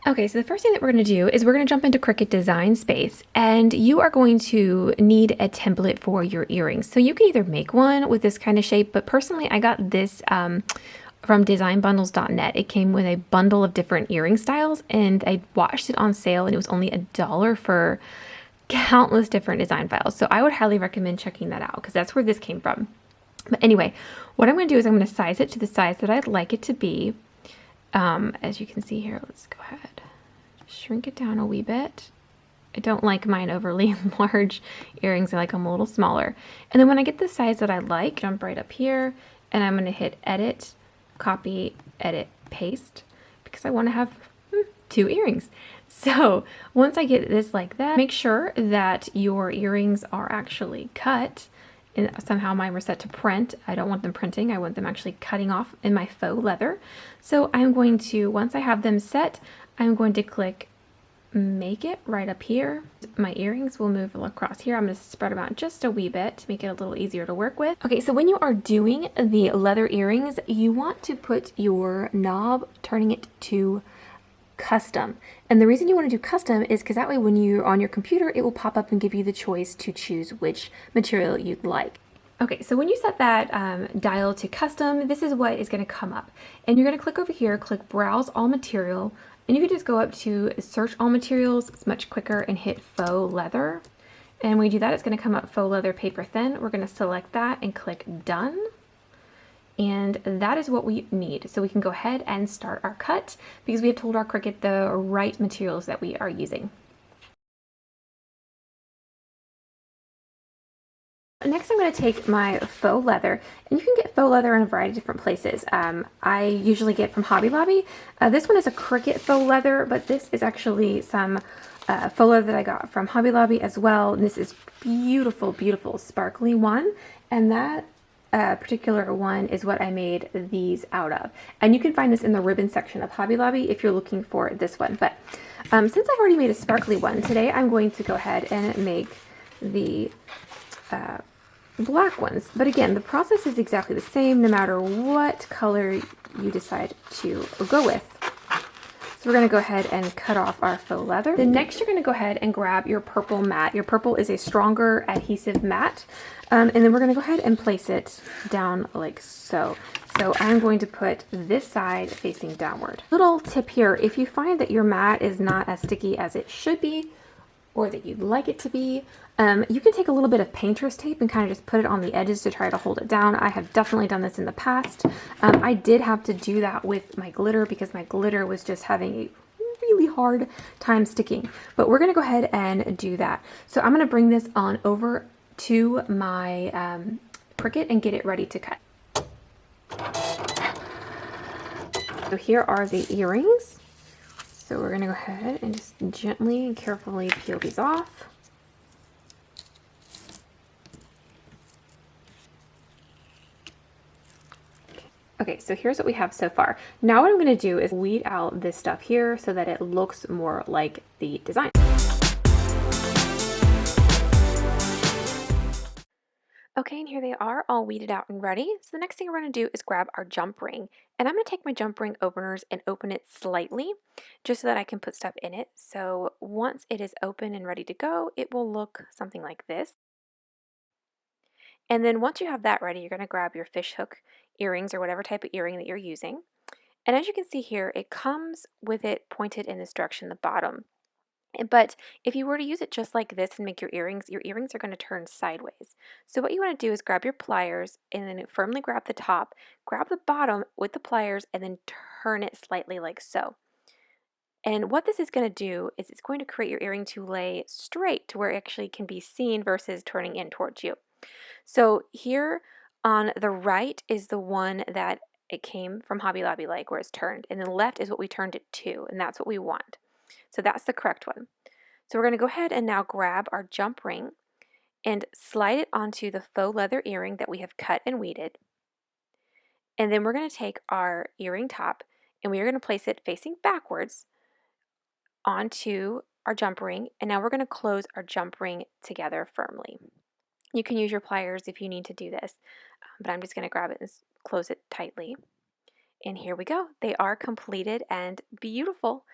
Okay, so the first thing that we're going to do is we're going to jump into Cricut Design Space, and you are going to need a template for your earrings. So you can either make one with this kind of shape, but personally I got this from designbundles.net. It came with a bundle of different earring styles, and I watched it on sale, and it was only $1 for countless different design files. So I would highly recommend checking that out because that's where this came from. But anyway, what I'm going to do is I'm going to size it to the size that I'd like it to be. As you can see here, let's go ahead, shrink it down a wee bit. I don't like mine overly large earrings. I like them a little smaller. And then when I get the size that I like, jump right up here and I'm going to hit edit, copy, edit, paste, because I want to have 2 earrings. So once I get this like that, make sure that your earrings are actually cut. And somehow mine were set to print. I don't want them printing. I want them actually cutting off in my faux leather. So I'm going to, once I have them set, I'm going to click make it right up here. My earrings will move across here. I'm going to spread them out just a wee bit to make it a little easier to work with. Okay, so when you are doing the leather earrings, you want to put your knob, turning it to custom. And the reason you want to do custom is because that way when you're on your computer, it will pop up and give you the choice to choose which material you'd like. Okay, so when you set that dial to custom, this is what is going to come up. And you're going to click over here, click browse all material, and you can just go up to search all materials. It's much quicker, and hit faux leather. And when you do that, it's going to come up faux leather paper thin. We're going to select that and click done. And that is what we need. So we can go ahead and start our cut because we have told our Cricut the right materials that we are using. Next, I'm going to take my faux leather, and you can get faux leather in a variety of different places. I usually get from Hobby Lobby. This one is a Cricut faux leather, but this is actually some faux leather that I got from Hobby Lobby as well. And this is beautiful, beautiful, sparkly one, and that particular one is what I made these out of. And you can find this in the ribbon section of Hobby Lobby if you're looking for this one. But since I've already made a sparkly one, today I'm going to go ahead and make the black ones. But again, the process is exactly the same no matter what color you decide to go with. So we're going to go ahead and cut off our faux leather. Then next you're going to go ahead and grab your purple mat. Your purple is a stronger adhesive mat. And then we're going to go ahead and place it down like so. So I'm going to put this side facing downward. Little tip here, if you find that your mat is not as sticky as it should be, or that you'd like it to be, you can take a little bit of painter's tape and kind of just put it on the edges to try to hold it down. I have definitely done this in the past. I did have to do that with my glitter because my glitter was just having a really hard time sticking. But we're going to go ahead and do that. So I'm going to bring this on over to my Cricut and get it ready to cut. So here are the earrings. So we're going to go ahead and just gently and carefully peel these off. Okay, so here's what we have so far. Now what I'm going to do is weed out this stuff here so that it looks more like the design. Okay, and here they are all weeded out and ready. So the next thing we're going to do is grab our jump ring. And I'm going to take my jump ring openers and open it slightly just so that I can put stuff in it. So once it is open and ready to go, it will look something like this. And then once you have that ready, you're going to grab your fish hook earrings or whatever type of earring that you're using. And as you can see here, it comes with it pointed in this direction, the bottom. But if you were to use it just like this and make your earrings are going to turn sideways. So what you want to do is grab your pliers and then firmly grab the top, grab the bottom with the pliers, and then turn it slightly like so. And what this is going to do is it's going to create your earring to lay straight to where it actually can be seen versus turning in towards you. So here on the right is the one that it came from Hobby Lobby, like where it's turned, and the left is what we turned it to, and that's what we want. So that's the correct one. So we're going to go ahead and now grab our jump ring and slide it onto the faux leather earring that we have cut and weeded. And then we're going to take our earring top and we are going to place it facing backwards onto our jump ring. And now we're going to close our jump ring together firmly. You can use your pliers if you need to do this, but I'm just going to grab it and close it tightly. And here we go. They are completed and beautiful.